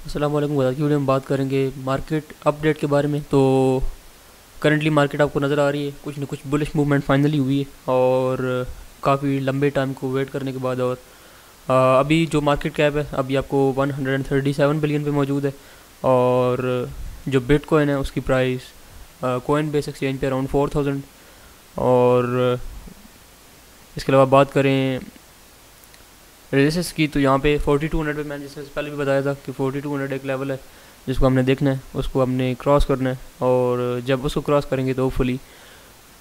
अस्सलाम वालेकुम। आज की वीडियो में बात करेंगे मार्केट अपडेट के बारे में। तो करंटली मार्केट आपको नज़र आ रही है कुछ न कुछ बुलिश मूवमेंट फाइनली हुई है और काफ़ी लंबे टाइम को वेट करने के बाद। और अभी जो मार्केट कैप है अभी आपको 137 बिलियन पे मौजूद है। और जो बिटकॉइन है उसकी प्राइस कॉइन बेस एक्सचेंज पे अराउंड 4000। और इसके अलावा बात करें रेजिस्टेंस की तो यहाँ पे 4200 पे मैंने जैसे पहले भी बताया था कि 4200 एक लेवल है जिसको हमने देखना है, उसको हमने क्रॉस करना है। और जब उसको क्रॉस करेंगे तो होपफुली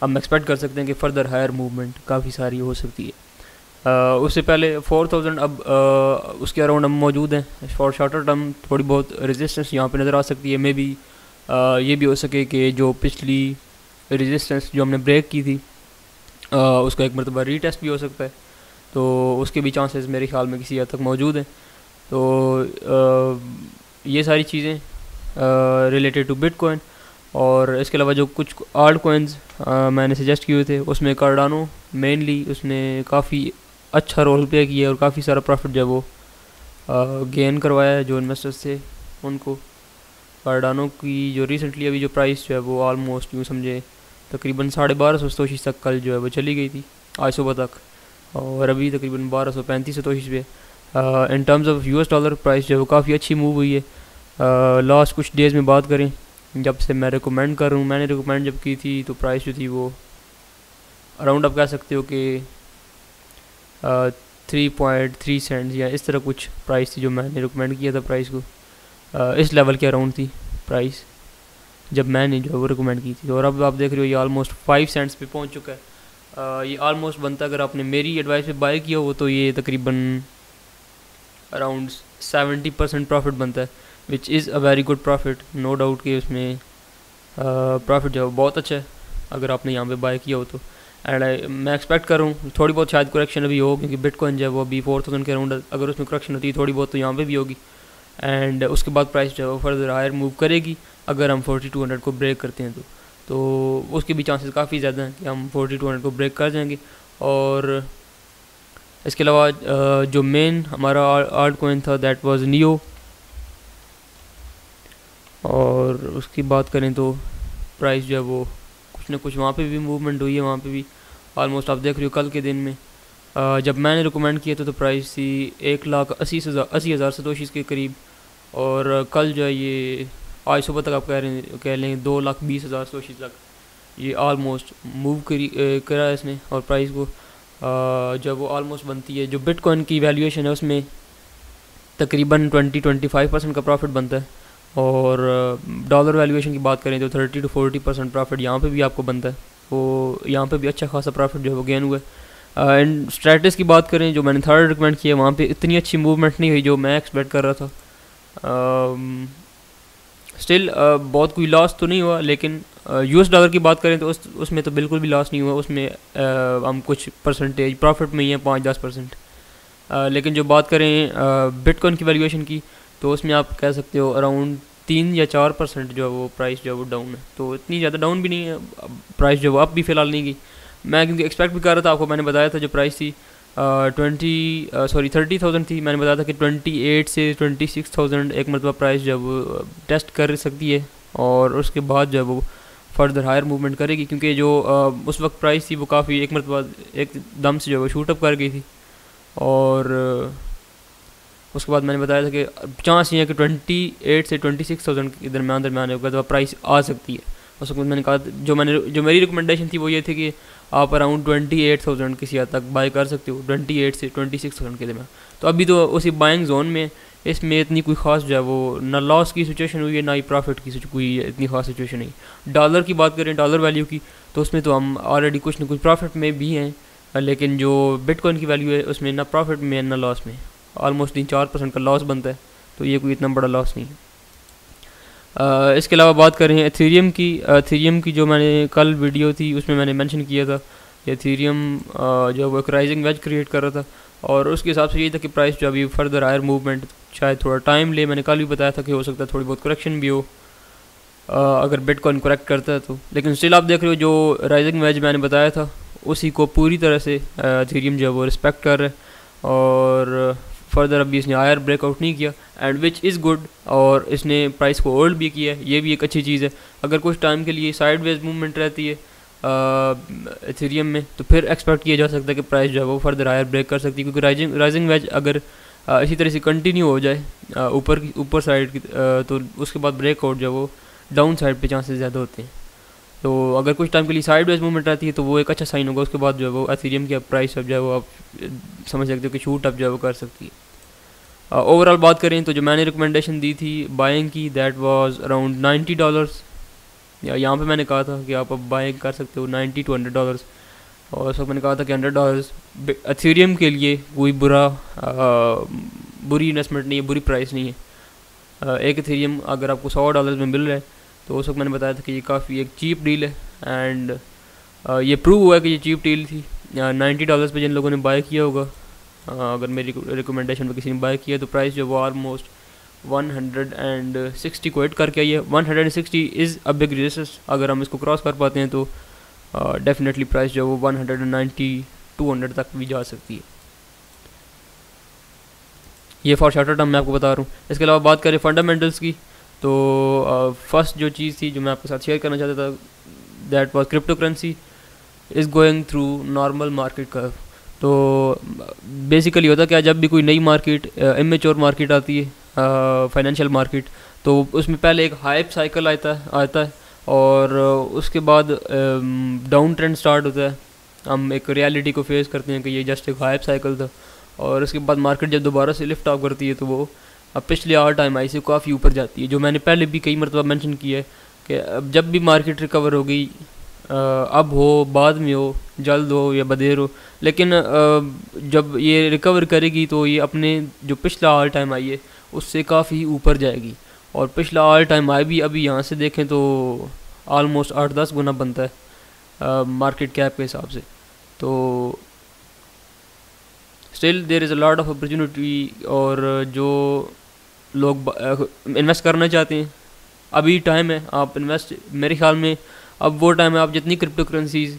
हम एक्सपेक्ट कर सकते हैं कि फ़र्दर हायर मूवमेंट काफ़ी सारी हो सकती है। उससे पहले 4000 अब उसके अराउंड हम मौजूद हैं। फॉर शॉर्टर टर्म थोड़ी बहुत रेजिस्टेंस यहाँ पे नज़र आ सकती है। मे बी ये भी हो सके कि जो पिछली रेजिस्टेंस जो हमने ब्रेक की थी उसका एक मरतबा रीटेस्ट भी हो सकता है। तो उसके भी चांसेस मेरे ख्याल में किसी हद तक मौजूद हैं। तो ये सारी चीज़ें रिलेटेड टू बिटकॉइन। और इसके अलावा जो कुछ आल्ट कॉइन्स मैंने सजेस्ट किए थे उसमें कार्डानो मेनली उसने काफ़ी अच्छा रोल प्ले किया और काफ़ी सारा प्रॉफिट जो है वो गेन करवाया है जो इन्वेस्टर्स थे उनको। कार्डानो की जो रिसेंटली अभी जो प्राइस जो है वो ऑलमोस्ट यूँ समझे तकरीबन 1250 सतोशी तक कल जो है वो चली गई थी आज सुबह तक। और अभी तकरीबन 1235 सतोशी पे in terms of US dollar price जो है वो काफ़ी अच्छी मूव हुई है। लास्ट कुछ डेज़ में बात करें जब से मैं रिकमेंड कर रहा हूँ, मैंने रिकमेंड जब की थी तो प्राइस जो थी वो अराउंड आप कह सकते हो कि 3.3 सेंट्स या इस तरह कुछ प्राइस थी जो मैंने रिकमेंड किया था। प्राइस को इस लेवल के अराउंड थी प्राइस जब मैंने जो है वो रिकमेंड की थी। और अब आप देख रहे हो ये ऑलमोस्ट 5 सेंट्स पे पहुंच चुका है। ये ऑलमोस्ट बनता अगर आपने मेरी एडवाइस पे बाय किया हो तो ये तकरीबन अराउंड 70% प्रॉफिट बनता है which is a very good profit. No doubt कि उसमें प्रॉफिट जो है बहुत अच्छा है अगर आपने यहाँ पे बाय किया हो तो। एंड मैं एक्सपेक्ट कर रहा हूँ थोड़ी बहुत शायद करेक्शन अभी हो क्योंकि बिटकॉइन जो है वो अभी 4000 के अराउंड अगर उसमें करेक्शन होती है थोड़ी बहुत तो यहाँ पे भी होगी। एंड उसके बाद प्राइस जो है वो फर्दर हायर मूव करेगी अगर हम 4200 को ब्रेक करते हैं तो उसके भी चांसेस काफ़ी ज़्यादा हैं कि हम 4200 को ब्रेक कर जाएंगे। और इसके अलावा जो मेन हमारा आल्ट कॉइन था दैट वाज नियो। और उसकी बात करें तो प्राइस जो है वो कुछ ना कुछ वहाँ पे भी मूवमेंट हुई है। वहाँ पे भी ऑलमोस्ट आप देख रहे हो कल के दिन में जब मैंने रिकमेंड किया था तो प्राइस थी 1,80,000 सतोशीज़ के करीब। और कल जो है ये आज सुबह तक आप कह लें 2,20,000 सतोशीज़ तक ये ऑलमोस्ट मूव करा है इसने। और प्राइस को जब वो ऑलमोस्ट बनती है जो बिटकॉइन की वैल्यूएशन है उसमें तकरीबन 20-25% का प्रॉफिट बनता है। और डॉलर वैल्यूएशन की बात करें तो 30-40% प्रॉफिट यहाँ पे भी आपको बनता है। तो यहाँ पे भी अच्छा खासा प्रॉफिट जो है वो गेन हुआ है। एंड स्ट्रैटेस की बात करें जो मैंने थर्ड रिकमेंड किया वहाँ पे इतनी अच्छी मूवमेंट नहीं हुई जो मैं एक्सपेक्ट कर रहा था। स्टिल बहुत कोई लॉस तो नहीं हुआ लेकिन यूएस डॉलर की बात करें तो उसमें तो बिल्कुल भी लॉस नहीं हुआ। उसमें हम कुछ परसेंटेज प्रॉफिट में ही हैं 5-10%। लेकिन जो बात करें बिटकॉइन की वैल्यूएशन की तो उसमें आप कह सकते हो अराउंड 3 या 4% जो है वो प्राइस जो है वो डाउन है। तो इतनी ज़्यादा डाउन भी नहीं है प्राइस जो है वो अप भी फ़िलहाल नहीं गई। मैं क्योंकि एक्सपेक्ट भी कर रहा था, आपको मैंने बताया था जो प्राइस थी 30,000 थी। मैंने बताया था कि 28 से 26,000 एक मरतबा प्राइस जो है वो टेस्ट कर सकती है और उसके बाद जो है वो फर्दर हायर मूवमेंट करेगी क्योंकि जो उस वक्त प्राइस थी वो काफ़ी एक मरतबा एकदम से जो है वो शूट अप कर गई थी। और उसके बाद मैंने बताया था कि चांस ये है कि 28 से 26,000 के दरमियान होगा प्राइस आ सकती है। उस वक्त मैंने कहा जो मेरी रिकमेंडेशन थी वो ये थी कि आप अराउंड 28,000 किसी हद तक बाय कर सकते हो 28 से 26,000 के दरमियान। तो अभी तो उसी बाइंग जोन में इसमें इतनी कोई ख़ास जो है वो ना लॉस की सिचुएशन हुई है ना ही प्रॉफिट की कोई इतनी ख़ास सिचुएशन नहीं। डॉलर की बात करें डॉलर वैल्यू की तो उसमें तो हम ऑलरेडी कुछ ना कुछ प्रॉफिट में भी हैं लेकिन जो बिटकॉइन की वैल्यू है उसमें ना प्रॉफिट में ना लॉस में ऑलमोस्ट 3-4% का लॉस बनता है। तो ये कोई इतना बड़ा लॉस नहीं है। इसके अलावा बात करें एथेरियम की जो मैंने कल वीडियो थी उसमें मैंने मेंशन किया था एथेरियम जो वो एक राइजिंग वेज क्रिएट कर रहा था और उसके हिसाब से यही था कि प्राइस जो अभी फर्दर हायर मूवमेंट शायद थोड़ा टाइम ले। मैंने कल भी बताया था कि हो सकता है थोड़ी बहुत करेक्शन भी हो अगर बिटकॉइन करेक्ट करता है तो। लेकिन स्टिल आप देख रहे हो जो राइजिंग वेज मैंने बताया था उसी को पूरी तरह से एथेरियम जो है वो रिस्पेक्ट कर रहा है। और फर्दर अभी इसने हायर ब्रेकआउट नहीं किया, एंड विच इज़ गुड, और इसने प्राइस को होल्ड भी किया है, ये भी एक अच्छी चीज़ है। अगर कुछ टाइम के लिए साइडवेज मूवमेंट रहती है इथेरियम में, तो फिर एक्सपेक्ट किया जा सकता है कि प्राइस जो है वो फर्दर हायर ब्रेक कर सकती है, क्योंकि राइजिंग वेज अगर इसी तरह से कंटिन्यू हो जाए ऊपर साइड की, तो उसके बाद ब्रेकआउट जो है वो डाउन साइड पे चांसेस ज़्यादा होते हैं। तो अगर कुछ टाइम के लिए साइडवेज मूवमेंट रहती है तो वो एक अच्छा साइन होगा, उसके बाद जो है वो एथेरियम की प्राइस अब जो है वो आप समझ सकते हो कि शूट अप जो है वो कर सकती है। ओवरऑल बात करें तो जो मैंने रिकमेंडेशन दी थी बाइंग की, दैट वाज अराउंड $90, या यहाँ पे मैंने कहा था कि आप अब बाइंग कर सकते हो $90 to $100, और उस वक्त मैंने कहा था कि $100 एथेरियम के लिए कोई बुरी इन्वेस्टमेंट नहीं है, बुरी प्राइस नहीं है। एक एथेरियम अगर आपको $100 में मिल रहा है तो उस वक्त मैंने बताया था कि ये काफ़ी एक चीप डील है, एंड ये प्रूव हुआ है कि ये चीप डील थी। $90 पे जिन लोगों ने बाय किया होगा, अगर मेरी रिकमेंडेशन पे किसी ने बाय किया, तो प्राइस जो वो ऑलमोस्ट 160 को हिट करके आई है। 160 इज़ अ बिग रेजिस्टेंस, अगर हम इसको क्रॉस कर पाते हैं तो डेफिनेटली प्राइस जो वो 190 200 तक भी जा सकती है। ये फॉर शॉर्टर टर्म मैं आपको बता रहा हूँ। इसके अलावा बात करें फंडामेंटल्स की, तो फर्स्ट जो चीज़ थी जो मैं आपके साथ शेयर करना चाहता था, that was crypto currency is going through normal market curve. तो बेसिकली होता क्या, जब भी कोई नई मार्केट इमेच्योर मार्केट आती है, फाइनेंशियल मार्केट, तो उसमें पहले एक हाइप साइकिल आता है और उसके बाद डाउन ट्रेंड स्टार्ट होता है। हम एक रियलिटी को फेस करते हैं कि ये जस्ट एक हाइप साइकिल था, और उसके बाद मार्केट जब दोबारा से लिफ्ट ऑफ करती है तो वो अब पिछले ऑल टाइम हाई से काफ़ी ऊपर जाती है। जो मैंने पहले भी कई मरतबा मेंशन किया है कि अब जब भी मार्केट रिकवर हो गई, अब हो बाद में हो, जल्द हो या बदेर हो, लेकिन जब ये रिकवर करेगी तो ये अपने जो पिछला ऑल टाइम हाई है उससे काफ़ी ऊपर जाएगी। और पिछला ऑल टाइम हाई भी अभी यहाँ से देखें तो ऑलमोस्ट 8-10 गुना बनता है मार्केट कैप के हिसाब से। तो still there is a lot of opportunity, और जो लोग इन्वेस्ट करना चाहते हैं अभी टाइम है, आप इन्वेस्ट, मेरे ख्याल में अब वो टाइम है, आप जितनी क्रिप्टो करेंसीज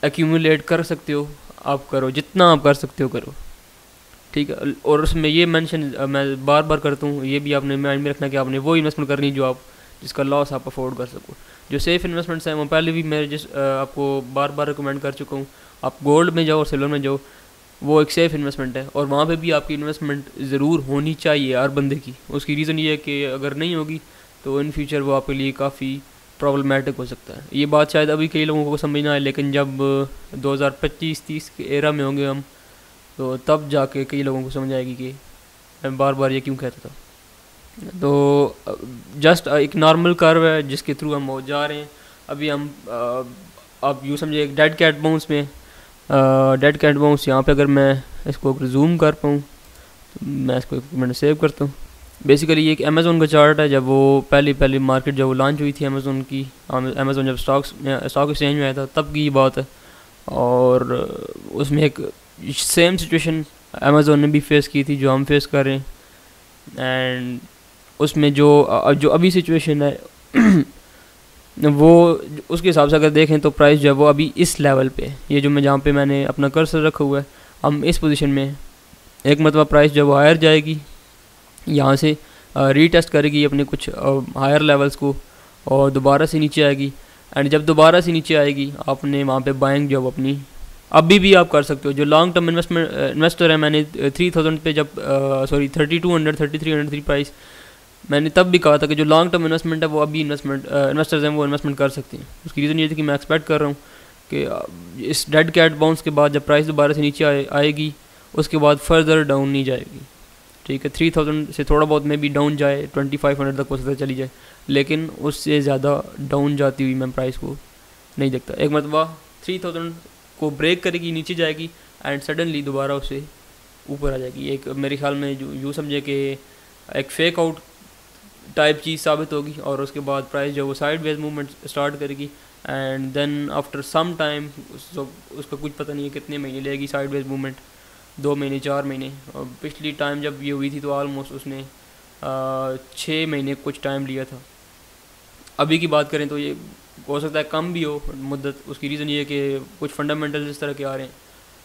एक्यूमुलेट कर सकते हो आप करो, जितना आप कर सकते हो करो, ठीक है। और उसमें ये मेंशन मैं बार बार करता हूँ, ये भी आपने माइंड में रखना कि आपने वो इन्वेस्टमेंट करनी जो आप जिसका लॉस आप अफोर्ड कर सको। जो सेफ़ इन्वेस्टमेंट्स हैं वो पहले भी मैं आपको बार बार रिकमेंड कर चुका हूँ। आप गोल्ड में जाओ और सिल्वर में जाओ, वो एक सेफ़ इन्वेस्टमेंट है, और वहाँ पे भी आपकी इन्वेस्टमेंट ज़रूर होनी चाहिए हर बंदे की। उसकी रीज़न ये है कि अगर नहीं होगी तो इन फ्यूचर वो आपके लिए काफ़ी प्रॉब्लमेटिक हो सकता है। ये बात शायद अभी कई लोगों को समझ ना आए, लेकिन जब 2025-30 के एरा में होंगे हम, तो तब जाके कई लोगों को समझ आएगी कि मैं बार बार ये क्यों कहता था। तो जस्ट एक नॉर्मल कर्व है जिसके थ्रू हम जा रहे हैं। अभी हम आप यूँ समझे एक डेड कैट बाउंस में, डेड कैट बाउंस यहाँ पे अगर मैं इसको जूम कर पाऊँ तो मैं इसको 1 मिनट सेव करता हूँ। बेसिकली ये एक अमेज़ोन का चार्ट है। जब वो पहली मार्केट जब वो लॉन्च हुई थी अमेज़ोन की, अमेज़ोन जब स्टॉक एक्सचेंज में आया था तब की बात है, और उसमें एक सेम सिचुएशन अमेज़ोन ने भी फेस की थी जो हम फेस कर रहे हैं। एंड उसमें जो अभी सिचुएशन है वो उसके हिसाब से अगर देखें तो प्राइस जो है वो अभी इस लेवल पे है। ये जो मैं जहाँ पे मैंने अपना कर्सर रखा हुआ है, हम इस पोजीशन में एक मतलब प्राइस जो वो हायर जाएगी, यहाँ से रीटेस्ट करेगी अपने कुछ हायर लेवल्स को, और दोबारा से नीचे आएगी। एंड जब दोबारा से नीचे आएगी आपने वहाँ पे बाइंग जो अपनी अभी भी आप कर सकते हो। जो लॉन्ग टर्म इन्वेस्टर है, मैंने 3000 पे जब 3200 3300 थी प्राइस, मैंने तब भी कहा था कि जो लॉन्ग टर्म इन्वेस्टमेंट है वो अभी इन्वेस्टर्स हैं वो इन्वेस्टमेंट कर सकते हैं। उसकी रीज़न ये थी कि मैं एक्सपेक्ट कर रहा हूँ कि इस डेड कैट बाउंस के बाद जब प्राइस दोबारा से नीचे आएगी उसके बाद फर्दर डाउन नहीं जाएगी, ठीक है। 3000 से थोड़ा बहुत में भी डाउन जाए, 2500 तक हो सकता है चली जाए, लेकिन उससे ज़्यादा डाउन जाती हुई मैं प्राइस को नहीं देखता। एक मरतबा 3000 को ब्रेक करेगी, नीचे जाएगी, एंड सडनली दोबारा उससे ऊपर आ जाएगी। एक मेरे ख्याल में यूँ समझे कि एक फेक आउट टाइप चीज़ साबित होगी, और उसके बाद प्राइस जो वो साइड वेज मूवमेंट स्टार्ट करेगी, and then after some time उसका कुछ पता नहीं है कितने महीने लेगी साइड वेज मूवमेंट, 2 महीने 4 महीने। और पिछली टाइम जब ये हुई थी तो ऑलमोस्ट उसने 6 महीने कुछ टाइम लिया था। अभी की बात करें तो ये हो सकता है कम भी हो मुद्दत। उसकी रीज़न ये है कि कुछ फंडामेंटल्स इस तरह के आ रहे हैं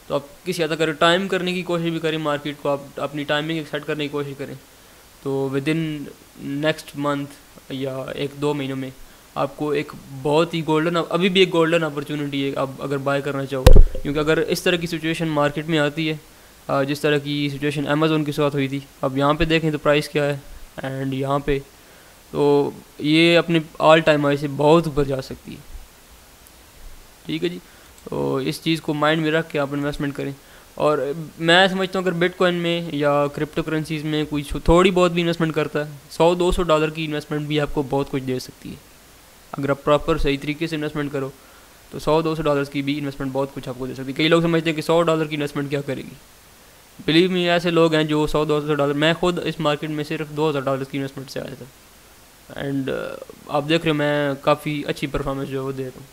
तो आप किसी हद तक अगर टाइम करने की कोशिश भी करें मार्केट को, आप अपनी टाइमिंग सेट करने की कोशिश करें, तो विद इन नेक्स्ट मंथ या 1-2 महीनों में आपको एक बहुत ही गोल्डन, अभी भी एक गोल्डन अपॉर्चुनिटी है आप अगर बाय करना चाहो। क्योंकि अगर इस तरह की सिचुएशन मार्केट में आती है, जिस तरह की सिचुएशन अमेज़ोन के साथ हुई थी, अब यहाँ पे देखें तो प्राइस क्या है, एंड यहाँ पे तो ये अपने ऑल टाइम हाई से बहुत ऊपर जा सकती है। ठीक है जी, तो इस चीज़ को माइंड में रख के आप इन्वेस्टमेंट करें। और मैं समझता हूँ अगर बिटकॉइन में या क्रिप्टो करेंसीज़ में कोई थोड़ी बहुत भी इन्वेस्टमेंट करता है, $100-200 की इन्वेस्टमेंट भी आपको बहुत कुछ दे सकती है। अगर आप प्रॉपर सही तरीके से इन्वेस्टमेंट करो तो $100-200 की भी इन्वेस्टमेंट बहुत कुछ आपको दे सकती है। कई लोग समझते हैं कि $100 की इन्वेस्टमेंट क्या करेगी। बिलीव मी, ऐसे लोग हैं जो $100-200, मैं खुद इस मार्केट में सिर्फ $2000 की इन्वेस्टमेंट से आया था, एंड आप देख रहे हो मैं काफ़ी अच्छी परफॉर्मेंस जो है वो दे रहा हूँ।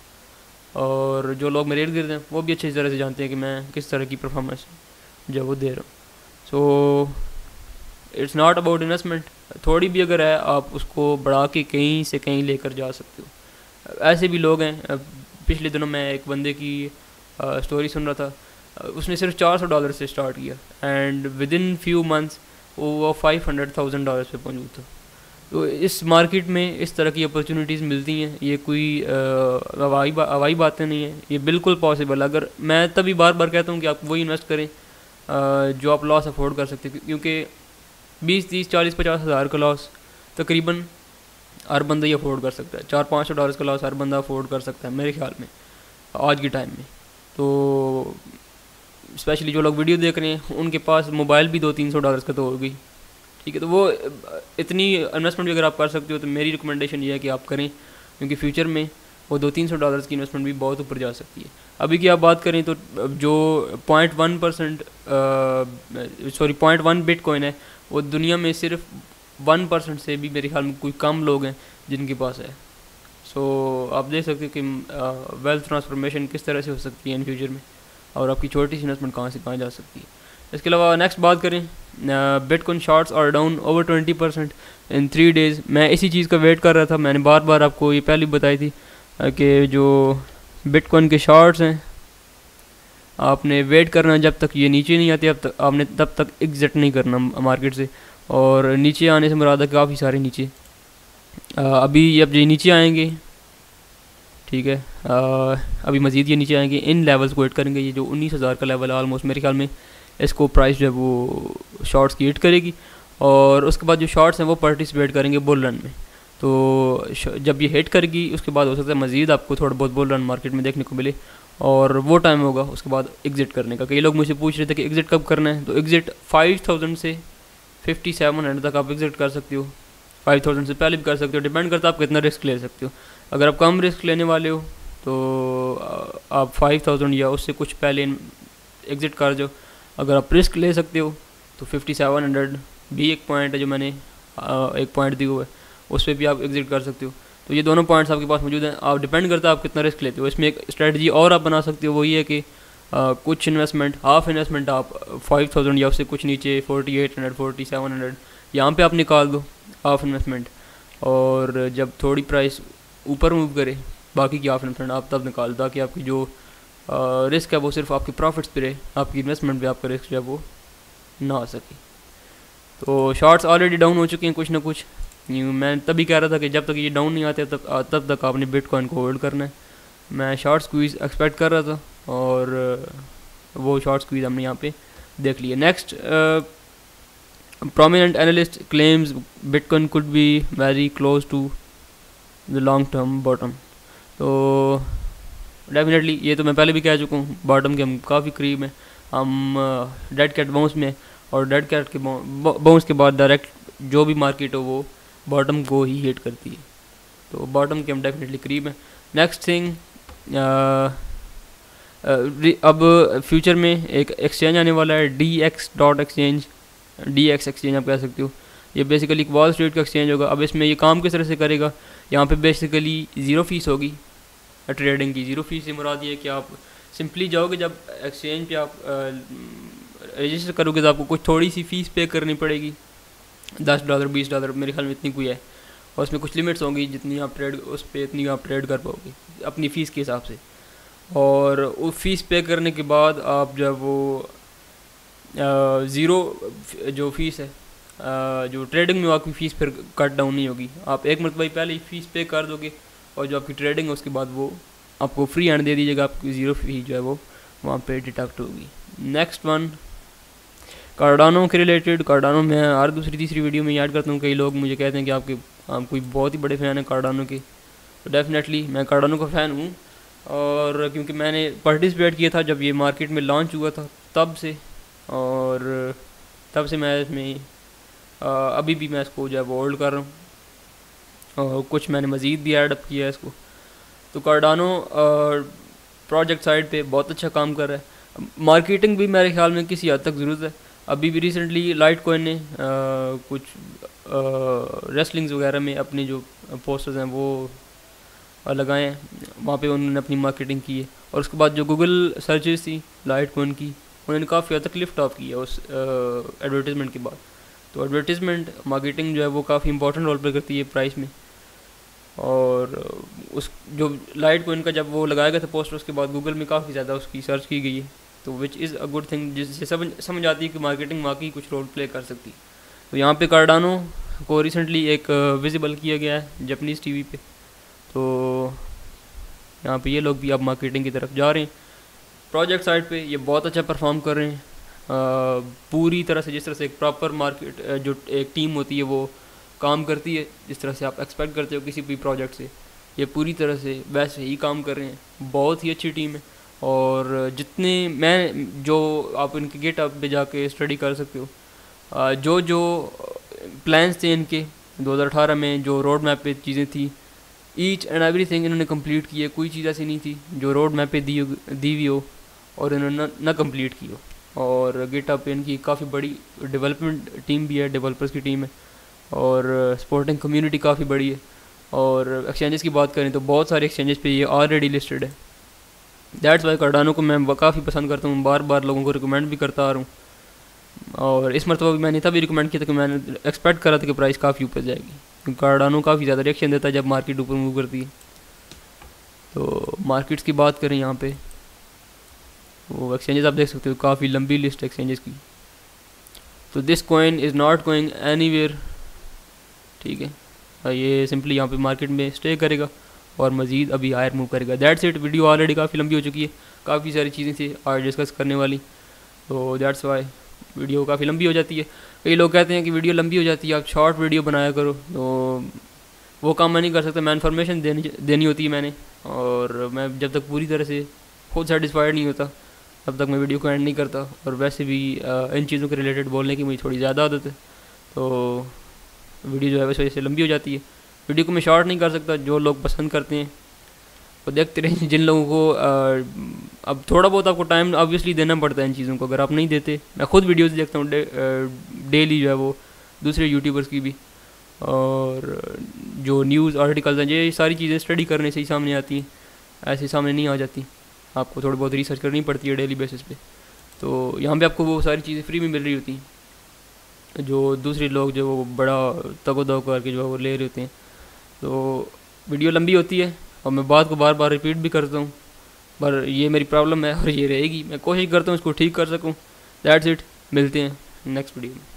और जो लोग मेरे इर्द गिर्द हैं वो भी अच्छी तरह से जानते हैं कि मैं किस तरह की परफॉर्मेंस जो वो दे रहा हूँ। So it's not about investment, थोड़ी भी अगर है आप उसको बढ़ा के कहीं से कहीं लेकर जा सकते हो। ऐसे भी लोग हैं, पिछले दिनों मैं एक बंदे की स्टोरी सुन रहा था, उसने सिर्फ $400 से स्टार्ट किया and with in few months वो $500,000 पे पहुँच था। तो इस मार्केट में इस तरह की अपॉर्चुनिटीज़ मिलती हैं, ये कोई हवाई बातें नहीं हैं, ये बिल्कुल पॉसिबल। अगर मैं तभी बार बार कहता हूँ कि आप वही इन्वेस्ट करें जो आप लॉस अफोर्ड कर सकते हैं, क्योंकि 20-30-40-50 हज़ार का लॉस तकरीबन हर बंदा ही अफोर्ड कर सकता है। $400-500 का लॉस हर बंदा अफोर्ड कर सकता है मेरे ख्याल में आज के टाइम में। तो स्पेशली जो लोग वीडियो देख रहे हैं उनके पास मोबाइल भी $200-300 का तो होगी, ठीक है। तो वो इतनी इन्वेस्टमेंट भी अगर आप कर सकते हो तो मेरी रिकमेंडेशन ये है कि आप करें, क्योंकि फ्यूचर में वो $200-300 की इन्वेस्टमेंट भी बहुत ऊपर जा सकती है। अभी की आप बात करें तो जो 0.1 बिटकॉइन है वो दुनिया में सिर्फ 1% से भी मेरे ख्याल में कोई कम लोग हैं जिनके पास है। सो आप देख सकते हो कि वेल्थ ट्रांसफॉर्मेशन किस तरह से हो सकती है इन फ्यूचर में, और आपकी छोटी सी इन्वेस्टमेंट कहाँ से कहाँ जा सकती है। इसके अलावा नेक्स्ट बात करें, bitcoin shorts are down over 20% in 3 days. मैं इसी चीज़ का वेट कर रहा था, मैंने बार बार आपको ये पहले बताई थी कि जो बिटकॉइन के शॉर्ट्स हैं आपने वेट करना जब तक ये नीचे नहीं आते, अब तक आपने तब तक एग्जिट नहीं करना मार्केट से। और नीचे आने से मुराद है काफ़ी सारे नीचे, अभी अब ये नीचे आएंगे, ठीक है, अभी मज़ीद ये नीचे आएंगे, इन लेवल्स को हिट करेंगे। ये जो 19,000 का लेवल है ऑलमोस्ट मेरे ख्याल में इसको प्राइस जो है वो शॉर्ट्स की हिट करेगी, और उसके बाद जो शॉर्ट्स हैं वो पार्टिसिपेट करेंगे बुल रन में। तो जब ये हिट करेगी उसके बाद हो सकता है मज़ीद आपको थोड़ा बहुत बुल रन मार्केट में देखने को मिले, और वो टाइम होगा उसके बाद एग्ज़िट करने का। कई लोग मुझे पूछ रहे थे कि एग्ज़िट कब करना है, तो एग्ज़िट 5000 से 5700 तक आप एग्ज़िट कर सकते हो, 5000 से पहले भी कर सकते हो, डिपेंड करता है आप कितना रिस्क ले सकते हो। अगर आप कम रिस्क लेने वाले हो तो आप 5000 या उससे कुछ पहले एग्ज़िट कर जाओ। अगर आप रिस्क ले सकते हो तो 5700 भी एक पॉइंट है जो मैंने एक पॉइंट दिया हुआ है, उस पर भी आप एग्ज़िट कर सकते हो। तो ये दोनों पॉइंट्स आपके पास मौजूद हैं, आप डिपेंड करता है आप कितना रिस्क लेते हो। इसमें एक स्ट्रेटजी और आप बना सकते हो, वो ये है कि कुछ इन्वेस्टमेंट, हाफ इन्वेस्टमेंट आप 5000 या उससे कुछ नीचे 4800 4700 यहाँ पे आप निकाल दो हाफ इन्वेस्टमेंट, और जब थोड़ी प्राइस ऊपर मूव करे बाकी की हाफ इन्वेस्टमेंट आप तब निकाल दो, ताकि आपकी जो रिस्क है वो सिर्फ आपके प्रॉफिट्स पे रहे, आपकी इन्वेस्टमेंट पे आपका रिस्क जो है वो ना आ सके। तो शॉर्ट्स ऑलरेडी डाउन हो चुके हैं कुछ ना कुछ, मैं तभी कह रहा था कि जब तक ये डाउन नहीं आते तब तक आपने बिटकॉइन को होल्ड करना है। मैं शॉर्ट स्क्वीज़ एक्सपेक्ट कर रहा था और वो शॉर्ट स्क्वीज़ हमने यहाँ पे देख लिया। Next, prominent analyst claims Bitcoin could be very close to the long term bottom। तो डेफिनेटली ये तो मैं पहले भी कह चुका हूँ, बॉटम के हम काफ़ी करीब हैं, हम डेड कैट बाउंस में, और डेड कैट के बाउंस के बाद डायरेक्ट जो भी मार्केट हो वो बॉटम को ही हिट करती है, तो बॉटम के हम डेफिनेटली करीब हैं। नेक्स्ट थिंग, अब फ्यूचर में एक एक्सचेंज आने वाला है, DX एक्सचेंज आप कह सकते हो। ये बेसिकली एक वॉल स्ट्रीट का एक्सचेंज होगा। अब इसमें ये काम किस तरह से करेगा, यहाँ पे बेसिकली ज़ीरो फीस होगी ट्रेडिंग की। ज़ीरो फीस से मुराद ये है कि आप सिंपली जाओगे, जब एक्सचेंज पे आप रजिस्टर करोगे तो आपको कुछ थोड़ी सी फ़ीस पे करनी पड़ेगी, $10 $20 मेरे ख्याल में इतनी कोई है, और उसमें कुछ लिमिट्स होंगी जितनी आप ट्रेड उस पर इतनी आप ट्रेड कर पाओगे अपनी फ़ीस के हिसाब से। और वो फ़ीस पे करने के बाद आप जब वो ज़ीरो जो फ़ीस है जो ट्रेडिंग में आपकी फ़ीस फिर कट डाउन नहीं होगी, आप एक मरतबा पहले ही फ़ीस पे कर दोगे और जो आपकी ट्रेडिंग है उसके बाद वो आपको फ्री हैंड दे दीजिएगा, आपकी ज़ीरो फ़ी जो है वो वहाँ पे डिडक्ट होगी। नेक्स्ट वन कार्डानो के रिलेटेड। कार्डानो मैं हर दूसरी तीसरी वीडियो में याद करता हूँ, कई लोग मुझे कहते हैं कि आप कोई बहुत ही बड़े फ़ैन है कार्डानो के, तो डेफिनेटली मैं कार्डानो का फ़ैन हूँ। और क्योंकि मैंने पार्टिसिपेट किया था जब ये मार्केट में लॉन्च हुआ था तब से, और तब से मैं इसमें अभी भी मैं इसको जो है वो होल्ड कर रहा हूँ और कुछ मैंने मज़ीद भी ऐडअप किया है इसको। तो कार्डानो प्रोजेक्ट साइड पे बहुत अच्छा काम कर रहा है। मार्केटिंग भी मेरे ख्याल में किसी हद तक ज़रूरत है। अभी भी रिसेंटली लाइट कॉइन ने कुछ रेसलिंग्स वगैरह में अपने जो पोस्टर्स हैं वो लगाए हैं, वहाँ पे उन्होंने अपनी मार्केटिंग की है। और उसके बाद जो गूगल सर्चेस थी लाइट कॉइन की, उन्होंने काफ़ी हद तक लिफ्ट ऑफ किया उस एडवर्टीज़मेंट के बाद। तो एडवर्टीज़मेंट मार्केटिंग जो है वो काफ़ी इंपॉर्टेंट रोल प्ले करती है प्राइस में। और उस जो लाइट कॉइन का जब वो लगाया गया था पोस्टर, उसके बाद गूगल में काफ़ी ज़्यादा उसकी सर्च की गई है, तो विच इज़ अ गुड थिंग, जिससे समझ आती है कि मार्केटिंग वाकई कुछ रोल प्ले कर सकती है। तो यहाँ पे कार्डानो को रिसेंटली एक विजिबल किया गया है जापानीज़ टीवी पे, तो यहाँ पे ये लोग भी अब मार्केटिंग की तरफ जा रहे हैं। प्रोजेक्ट साइड पे ये बहुत अच्छा परफॉर्म कर रहे हैं पूरी तरह से, जिस तरह से एक प्रॉपर मार्केट जो एक टीम होती है वो काम करती है, जिस तरह से आप एक्सपेक्ट करते हो किसी भी प्रोजेक्ट से, ये पूरी तरह से वैसे ही काम कर रहे हैं। बहुत ही अच्छी टीम है। और जितने मैं जो आप इनके गिटहब पे जाके स्टडी कर सकते हो, जो जो प्लान्स थे इनके 2018 में, जो रोड मैप पे चीज़ें थी, ईच एंड एवरीथिंग इन्होंने कंप्लीट की है। कोई चीज़ ऐसी नहीं थी जो रोड मैप पे दी हुई हो और इन्होंने ना कंप्लीट की हो। और गिटहब पे इनकी काफ़ी बड़ी डेवलपमेंट टीम भी है, डेवलपर्स की टीम है, और स्पोर्टिंग कम्युनिटी काफ़ी बड़ी है। और एक्सचेंजेस की बात करें तो बहुत सारे एक्सचेंजेस पे ये ऑलरेडी लिस्टेड है। दैट्स वाई कार्डानो को मैं काफ़ी पसंद करता हूँ, बार बार लोगों को रिकमेंड भी करता आ रहा हूँ। और इस मरतबा भी मैंने तभी रिकमेंड किया था कि मैंने एक्सपेक्ट करा था कि प्राइस काफ़ी ऊपर जाएगी, क्योंकि कार्डानो काफ़ी ज़्यादा रिएक्शन देता है जब मार्केट ऊपर मूव करती है। तो मार्केट्स की बात करें यहाँ पे, वो एक्सचेंजेस आप देख सकते हो, काफ़ी लंबी लिस्ट एक्सचेंजेस की। तो this coin is not going anywhere, ठीक है। ये सिंपली यहाँ पे मार्केट में स्टे करेगा और मज़ीद अभी हायर मूव करेगा। That's it. वीडियो ऑलरेडी काफ़ी लंबी हो चुकी है, काफ़ी सारी चीज़ें थी आज डिस्कस करने वाली, तो दैट्स वाई वीडियो काफ़ी लंबी हो जाती है। कई लोग कहते हैं कि वीडियो लंबी हो जाती है, आप शॉर्ट वीडियो बनाया करो, तो वो काम मैं नहीं कर सकता। मैं इन्फॉर्मेशन देनी होती है मैंने, और मैं जब तक पूरी तरह से खुद सेटिस्फाइड नहीं होता तब तक मैं वीडियो को एंड नहीं करता। और वैसे भी इन चीज़ों के रिलेटेड बोलने की मुझे थोड़ी ज़्यादा आदत है, तो वीडियो जो है वैसे वजह से लंबी हो जाती है। वीडियो को मैं शॉर्ट नहीं कर सकता, जो लोग पसंद करते हैं वो देखते रहें। जिन लोगों को अब थोड़ा बहुत आपको टाइम ऑब्वियसली देना पड़ता है इन चीज़ों को, अगर आप नहीं देते, मैं खुद वीडियोस देखता हूँ डेली जो है वो दूसरे यूट्यूबर्स की भी, और जो न्यूज़ आर्टिकल्स हैं, ये सारी चीज़ें स्टडी करने से ही सामने आती हैं, ऐसे सामने नहीं आ जाती। आपको थोड़ी बहुत रिसर्च करनी पड़ती है डेली बेसिस पे। तो यहाँ पे आपको वो सारी चीज़ें फ्री में मिल रही होती हैं, जो दूसरे लोग जो वो बड़ा तगो करके जो है वो ले रहे होते हैं। तो वीडियो लंबी होती है और मैं बात को बार बार रिपीट भी करता हूँ, पर ये मेरी प्रॉब्लम है और ये रहेगी। मैं कोशिश करता हूँ इसको ठीक कर सकूँ। That's it. मिलते हैं नेक्स्ट वीडियो में।